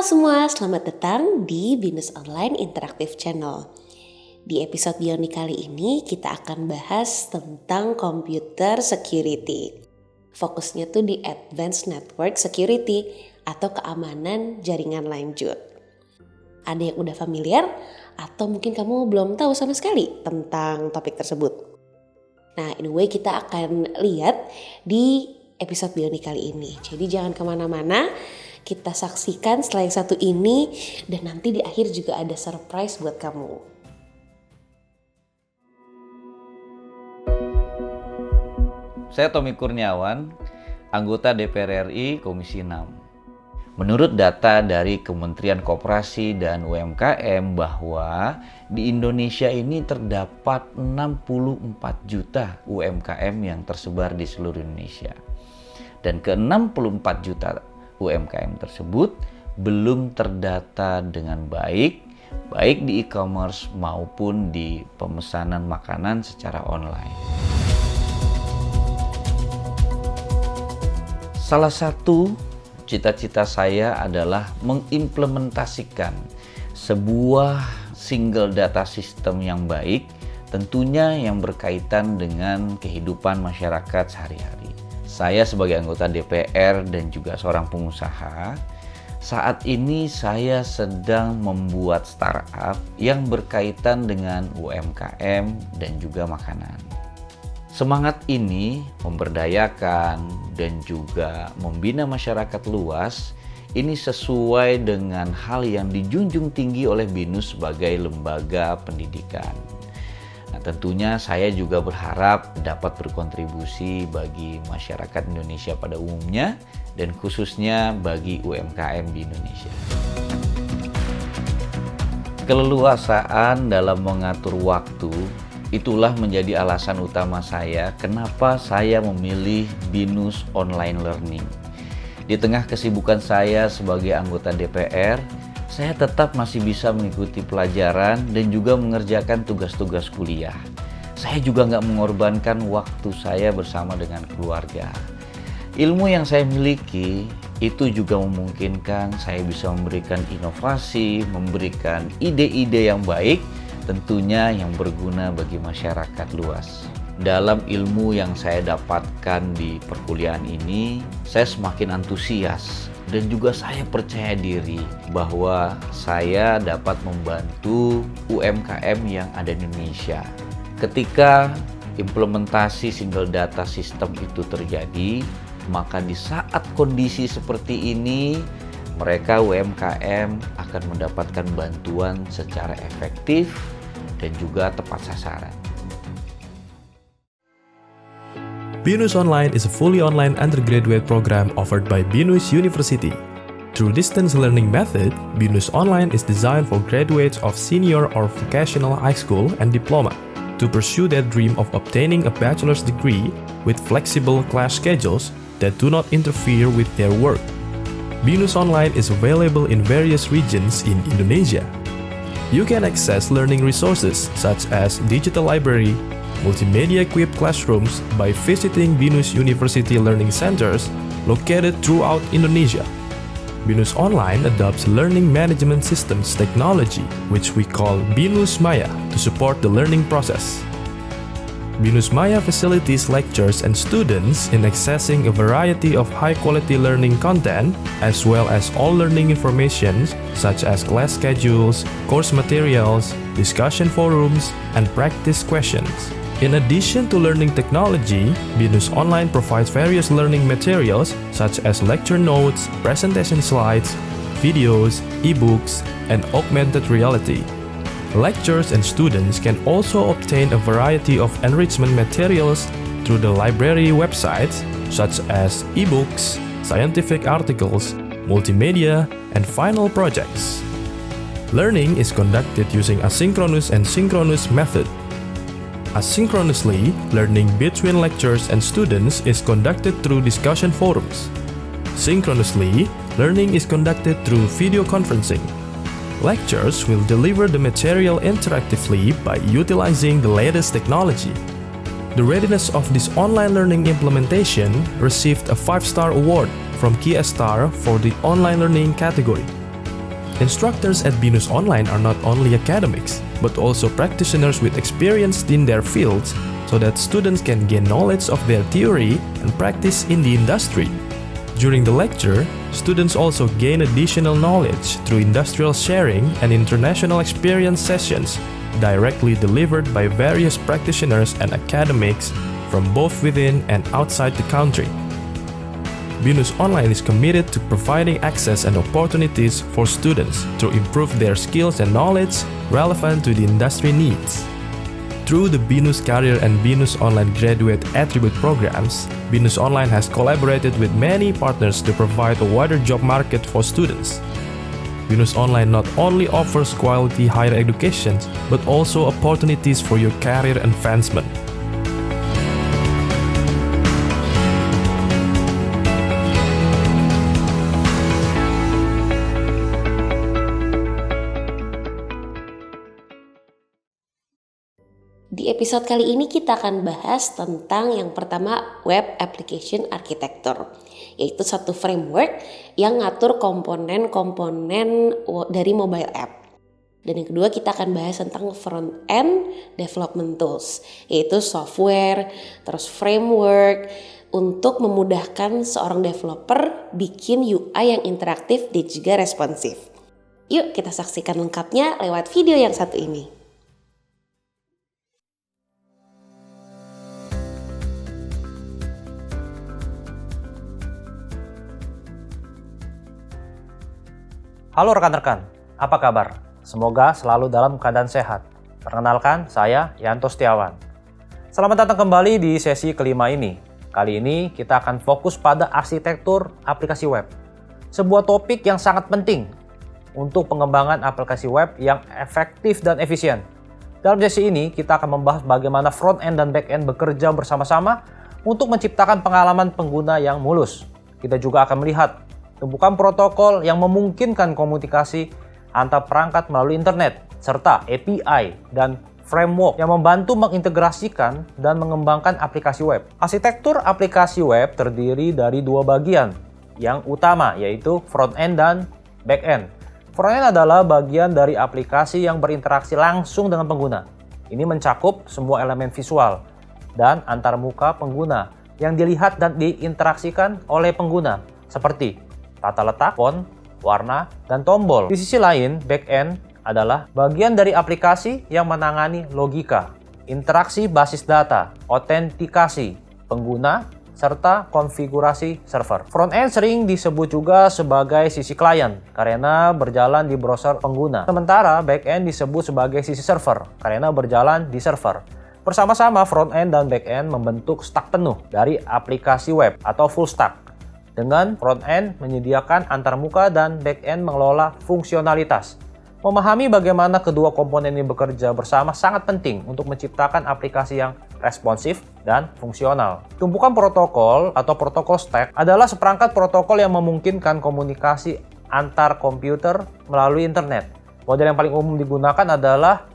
semua, selamat datang di Binus Online Interactive Channel. Di episode Bioni kali ini kita akan bahas tentang computer security. Fokusnya tuh di advanced network security atau keamanan jaringan lanjut. Ada yang udah familiar atau mungkin kamu belum tahu sama sekali tentang topik tersebut? Nah, anyway kita akan lihat di episode Bioni kali ini. Jadi jangan kemana-mana, kita saksikan setelah yang satu ini dan nanti di akhir juga ada surprise buat kamu. Saya Tommy Kurniawan, anggota DPR RI Komisi 6. Menurut data dari Kementerian Koperasi dan UMKM bahwa di Indonesia ini terdapat 64 juta UMKM yang tersebar di seluruh Indonesia. Dan ke-64 juta UMKM tersebut belum terdata dengan baik di e-commerce maupun di pemesanan makanan secara online. Salah satu cita-cita saya adalah mengimplementasikan sebuah single data system yang baik, tentunya yang berkaitan dengan kehidupan masyarakat sehari-hari. Saya sebagai anggota DPR dan juga seorang pengusaha, saat ini saya sedang membuat startup yang berkaitan dengan UMKM dan juga makanan. Semangat ini memberdayakan dan juga membina masyarakat luas, ini sesuai dengan hal yang dijunjung tinggi oleh BINUS sebagai lembaga pendidikan. Nah, tentunya saya juga berharap dapat berkontribusi bagi masyarakat Indonesia pada umumnya dan khususnya bagi UMKM di Indonesia. Keleluasaan dalam mengatur waktu, itulah menjadi alasan utama saya kenapa saya memilih BINUS Online Learning. Di tengah kesibukan saya sebagai anggota DPR, saya tetap masih bisa mengikuti pelajaran dan juga mengerjakan tugas-tugas kuliah. Saya juga nggak mengorbankan waktu saya bersama dengan keluarga. Ilmu yang saya miliki itu juga memungkinkan saya bisa memberikan inovasi, memberikan ide-ide yang baik, tentunya yang berguna bagi masyarakat luas. Dalam ilmu yang saya dapatkan di perkuliahan ini, saya semakin antusias dan juga saya percaya diri bahwa saya dapat membantu UMKM yang ada di Indonesia. Ketika implementasi single data system itu terjadi, maka di saat kondisi seperti ini, mereka UMKM akan mendapatkan bantuan secara efektif dan juga tepat sasaran. BINUS Online is a fully online undergraduate program offered by BINUS University. Through distance learning method, BINUS Online is designed for graduates of senior or vocational high school and diploma to pursue their dream of obtaining a bachelor's degree with flexible class schedules that do not interfere with their work. BINUS Online is available in various regions in Indonesia. You can access learning resources such as digital library, multimedia-equipped classrooms by visiting BINUS University Learning Centers located throughout Indonesia. BINUS Online adopts learning management systems technology, which we call BINUS Maya, to support the learning process. BINUS Maya facilitates lecturers and students in accessing a variety of high-quality learning content, as well as all learning information such as class schedules, course materials, discussion forums, and practice questions. In addition to learning technology, BINUS Online provides various learning materials such as lecture notes, presentation slides, videos, ebooks, and augmented reality. Lecturers and students can also obtain a variety of enrichment materials through the library websites such as ebooks, scientific articles, multimedia, and final projects. Learning is conducted using asynchronous and synchronous method. Asynchronously, learning between lecturers and students is conducted through discussion forums. Synchronously, learning is conducted through video conferencing. Lecturers will deliver the material interactively by utilizing the latest technology. The readiness of this online learning implementation received a 5-star award from Kiastar for the online learning category. Instructors at BINUS Online are not only academics, but also practitioners with experience in their fields, so that students can gain knowledge of their theory and practice in the industry. During the lecture, students also gain additional knowledge through industrial sharing and international experience sessions, directly delivered by various practitioners and academics from both within and outside the country. BINUS Online is committed to providing access and opportunities for students to improve their skills and knowledge relevant to the industry needs. Through the BINUS Career and BINUS Online Graduate Attribute programs, BINUS Online has collaborated with many partners to provide a wider job market for students. BINUS Online not only offers quality higher education, but also opportunities for your career advancement. Di episode kali ini kita akan bahas tentang yang pertama, Web Application Architecture, yaitu satu framework yang ngatur komponen-komponen dari mobile app. Dan yang kedua kita akan bahas tentang front-end development tools, yaitu software, terus framework untuk memudahkan seorang developer bikin UI yang interaktif dan juga responsif. Yuk kita saksikan lengkapnya lewat video yang satu ini. Halo rekan-rekan, apa kabar? Semoga selalu dalam keadaan sehat. Perkenalkan, saya Yanto Setiawan. Selamat datang kembali di sesi kelima ini. Kali ini kita akan fokus pada arsitektur aplikasi web. Sebuah topik yang sangat penting untuk pengembangan aplikasi web yang efektif dan efisien. Dalam sesi ini, kita akan membahas bagaimana front-end dan back-end bekerja bersama-sama untuk menciptakan pengalaman pengguna yang mulus. Kita juga akan melihat tumpukan protokol yang memungkinkan komunikasi antar perangkat melalui internet, serta API dan framework yang membantu mengintegrasikan dan mengembangkan aplikasi web. Arsitektur aplikasi web terdiri dari dua bagian yang utama, yaitu front-end dan back-end. Front-end adalah bagian dari aplikasi yang berinteraksi langsung dengan pengguna. Ini mencakup semua elemen visual dan antarmuka pengguna yang dilihat dan diinteraksikan oleh pengguna, seperti tata letak, font, warna, dan tombol. Di sisi lain, back-end adalah bagian dari aplikasi yang menangani logika, interaksi basis data, autentikasi pengguna, serta konfigurasi server. Front-end sering disebut juga sebagai sisi klien karena berjalan di browser pengguna. Sementara back-end disebut sebagai sisi server karena berjalan di server. Bersama-sama, front-end dan back-end membentuk stack penuh dari aplikasi web atau full stack. Dengan front-end menyediakan antarmuka dan back-end mengelola fungsionalitas. Memahami bagaimana kedua komponen ini bekerja bersama sangat penting untuk menciptakan aplikasi yang responsif dan fungsional. Tumpukan protokol atau protokol stack adalah seperangkat protokol yang memungkinkan komunikasi antar komputer melalui internet. Model yang paling umum digunakan adalah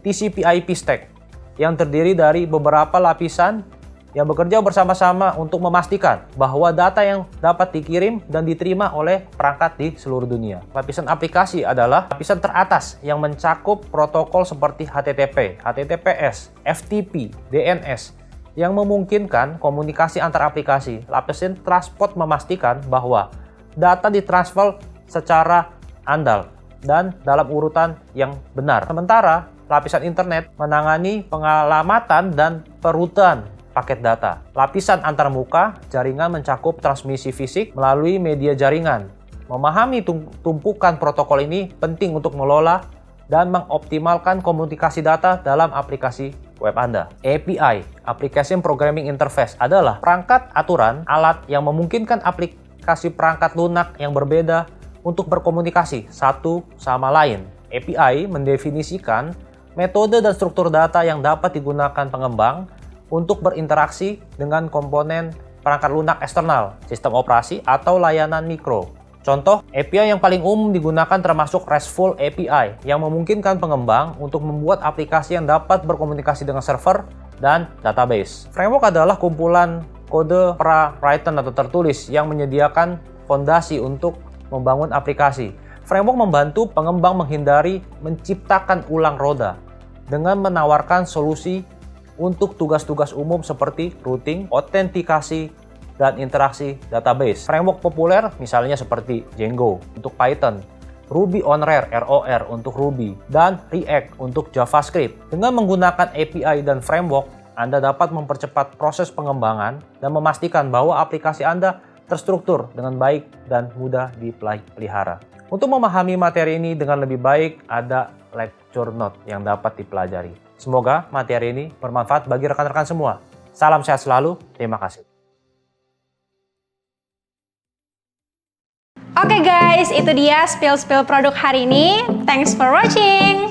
TCP/IP stack yang terdiri dari beberapa lapisan yang bekerja bersama-sama untuk memastikan bahwa data yang dapat dikirim dan diterima oleh perangkat di seluruh dunia. Lapisan aplikasi adalah lapisan teratas yang mencakup protokol seperti HTTP, HTTPS, FTP, DNS yang memungkinkan komunikasi antar aplikasi. Lapisan transport memastikan bahwa data ditransfer secara andal dan dalam urutan yang benar. Sementara lapisan internet menangani pengalamatan dan perutan paket data. Lapisan antarmuka jaringan mencakup transmisi fisik melalui media jaringan. Memahami tumpukan protokol ini penting untuk mengelola dan mengoptimalkan komunikasi data dalam aplikasi web Anda. API, Application Programming Interface, adalah perangkat aturan alat yang memungkinkan aplikasi perangkat lunak yang berbeda untuk berkomunikasi satu sama lain. API mendefinisikan metode dan struktur data yang dapat digunakan pengembang untuk berinteraksi dengan komponen perangkat lunak eksternal, sistem operasi, atau layanan mikro. Contoh, API yang paling umum digunakan termasuk RESTful API yang memungkinkan pengembang untuk membuat aplikasi yang dapat berkomunikasi dengan server dan database. Framework adalah kumpulan kode pra-written atau tertulis yang menyediakan fondasi untuk membangun aplikasi. Framework membantu pengembang menghindari menciptakan ulang roda dengan menawarkan solusi untuk tugas-tugas umum seperti routing, autentikasi, dan interaksi database. Framework populer misalnya seperti Django untuk Python, Ruby on Rails (ROR) untuk Ruby, dan React untuk JavaScript. Dengan menggunakan API dan framework, Anda dapat mempercepat proses pengembangan dan memastikan bahwa aplikasi Anda terstruktur dengan baik dan mudah dipelihara. Untuk memahami materi ini dengan lebih baik, ada lecture note yang dapat dipelajari. Semoga materi ini bermanfaat bagi rekan-rekan semua. Salam sehat selalu, terima kasih. Oke guys, itu dia spill produk hari ini. Thanks for watching.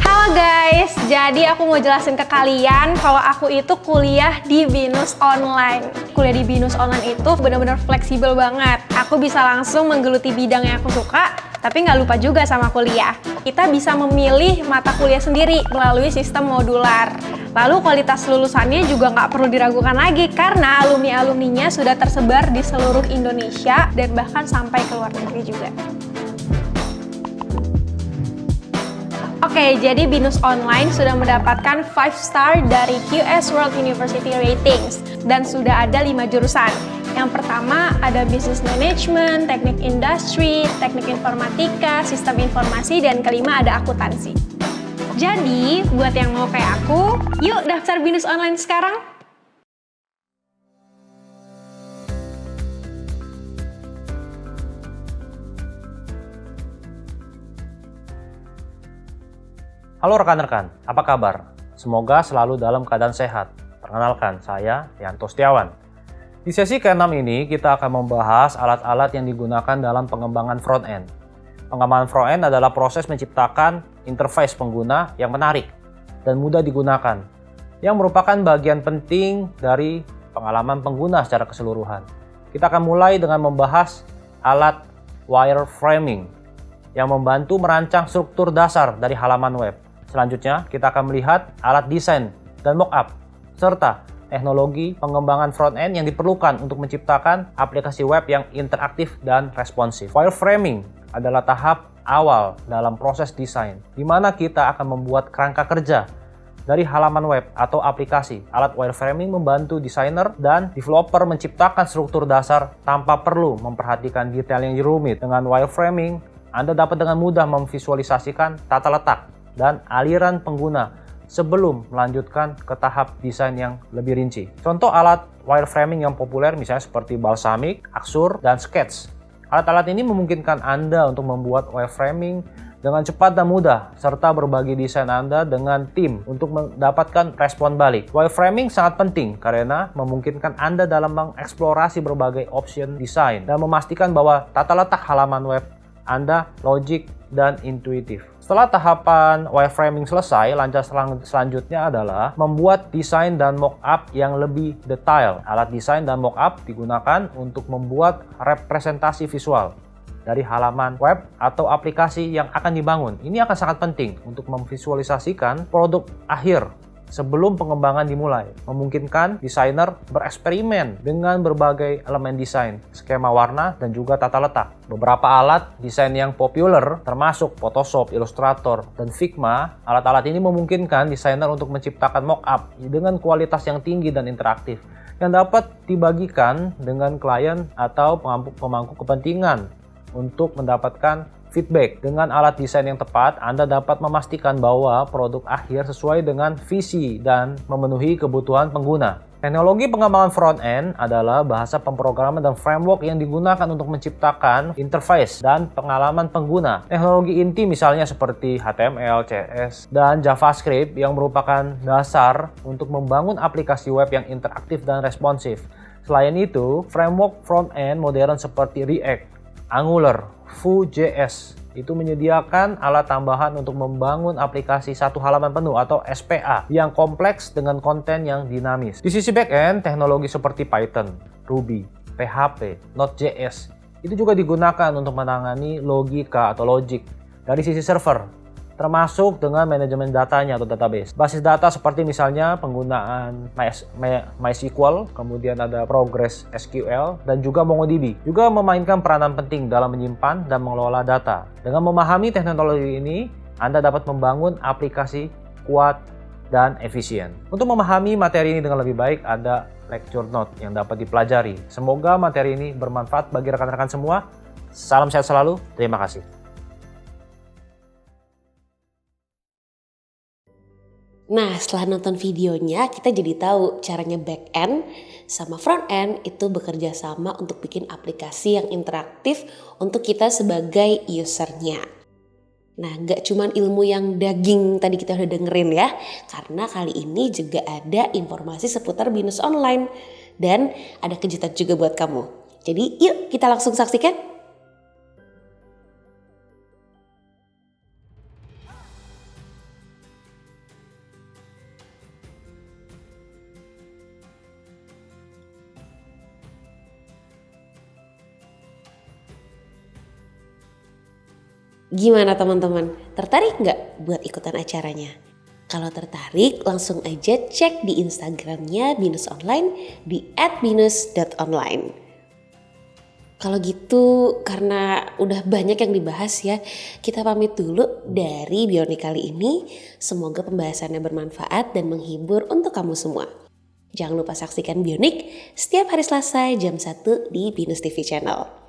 Halo guys, jadi aku mau jelasin ke kalian kalau aku itu kuliah di Binus Online. Kuliah di Binus Online itu benar-benar fleksibel banget. Aku bisa langsung menggeluti bidang yang aku suka, tapi nggak lupa juga sama kuliah. Kita bisa memilih mata kuliah sendiri melalui sistem modular. Lalu kualitas lulusannya juga nggak perlu diragukan lagi karena alumni-alumninya sudah tersebar di seluruh Indonesia dan bahkan sampai ke luar negeri juga. Oke, jadi Binus Online sudah mendapatkan 5 star dari QS World University Ratings dan sudah ada 5 jurusan. Yang pertama ada Business Management, Teknik Industri, Teknik Informatika, Sistem Informasi, dan kelima ada Akuntansi. Jadi, buat yang mau kayak aku, yuk daftar Binus Online sekarang! Halo rekan-rekan, apa kabar? Semoga selalu dalam keadaan sehat. Perkenalkan, saya Yanto Setiawan. Di sesi ke-6 ini, kita akan membahas alat-alat yang digunakan dalam pengembangan front-end. Pengembangan front-end adalah proses menciptakan interface pengguna yang menarik dan mudah digunakan, yang merupakan bagian penting dari pengalaman pengguna secara keseluruhan. Kita akan mulai dengan membahas alat wireframing yang membantu merancang struktur dasar dari halaman web. Selanjutnya, kita akan melihat alat desain dan mockup, serta teknologi pengembangan front-end yang diperlukan untuk menciptakan aplikasi web yang interaktif dan responsif. Wireframing adalah tahap awal dalam proses desain, di mana kita akan membuat kerangka kerja dari halaman web atau aplikasi. Alat wireframing membantu desainer dan developer menciptakan struktur dasar tanpa perlu memperhatikan detail yang rumit. Dengan wireframing, Anda dapat dengan mudah memvisualisasikan tata letak dan aliran pengguna sebelum melanjutkan ke tahap desain yang lebih rinci. Contoh alat wireframing yang populer misalnya seperti Balsamiq, Axure, dan Sketch. Alat-alat ini memungkinkan Anda untuk membuat wireframing dengan cepat dan mudah, serta berbagi desain Anda dengan tim untuk mendapatkan respon balik. Wireframing sangat penting karena memungkinkan Anda dalam mengeksplorasi berbagai option desain dan memastikan bahwa tata letak halaman web Anda logik dan intuitif. Setelah tahapan wireframing selesai, lancar selanjutnya adalah membuat desain dan mockup yang lebih detail. Alat desain dan mockup digunakan untuk membuat representasi visual dari halaman web atau aplikasi yang akan dibangun. Ini akan sangat penting untuk memvisualisasikan produk akhir sebelum pengembangan dimulai, memungkinkan desainer bereksperimen dengan berbagai elemen desain, skema warna, dan juga tata letak. Beberapa alat desain yang populer termasuk Photoshop, Illustrator, dan Figma. Alat-alat ini memungkinkan desainer untuk menciptakan mockup dengan kualitas yang tinggi dan interaktif yang dapat dibagikan dengan klien atau pemangku kepentingan untuk mendapatkan feedback. Dengan alat desain yang tepat, Anda dapat memastikan bahwa produk akhir sesuai dengan visi dan memenuhi kebutuhan pengguna. Teknologi pengembangan front-end adalah bahasa pemrograman dan framework yang digunakan untuk menciptakan interface dan pengalaman pengguna. Teknologi inti misalnya seperti HTML, CSS, dan JavaScript yang merupakan dasar untuk membangun aplikasi web yang interaktif dan responsif. Selain itu, framework front-end modern seperti React, Angular, Vue.js itu menyediakan alat tambahan untuk membangun aplikasi satu halaman penuh atau SPA yang kompleks dengan konten yang dinamis. Di sisi back-end, teknologi seperti Python, Ruby, PHP, Node.js, Itu juga digunakan untuk menangani logika atau logic dari sisi server, termasuk dengan manajemen datanya atau database. Basis data seperti misalnya penggunaan MySQL, kemudian ada Progress SQL, dan juga MongoDB. Juga memainkan peranan penting dalam menyimpan dan mengelola data. Dengan memahami teknologi ini, Anda dapat membangun aplikasi kuat dan efisien. Untuk memahami materi ini dengan lebih baik, ada lecture note yang dapat dipelajari. Semoga materi ini bermanfaat bagi rekan-rekan semua. Salam sehat selalu, terima kasih. Nah, setelah nonton videonya, kita jadi tahu caranya back end sama front end itu bekerja sama untuk bikin aplikasi yang interaktif untuk kita sebagai usernya. Nah, gak cuman ilmu yang daging tadi kita udah dengerin ya, karena kali ini juga ada informasi seputar Binus Online dan ada kejutan juga buat kamu. Jadi yuk kita langsung saksikan. Gimana teman-teman? Tertarik nggak buat ikutan acaranya? Kalau tertarik, langsung aja cek di Instagramnya Binus Online di @binus.online. Kalau gitu, karena udah banyak yang dibahas ya, kita pamit dulu dari Bioni kali ini. Semoga pembahasannya bermanfaat dan menghibur untuk kamu semua. Jangan lupa saksikan Bionik setiap hari Selasa jam 1 di Binus TV Channel.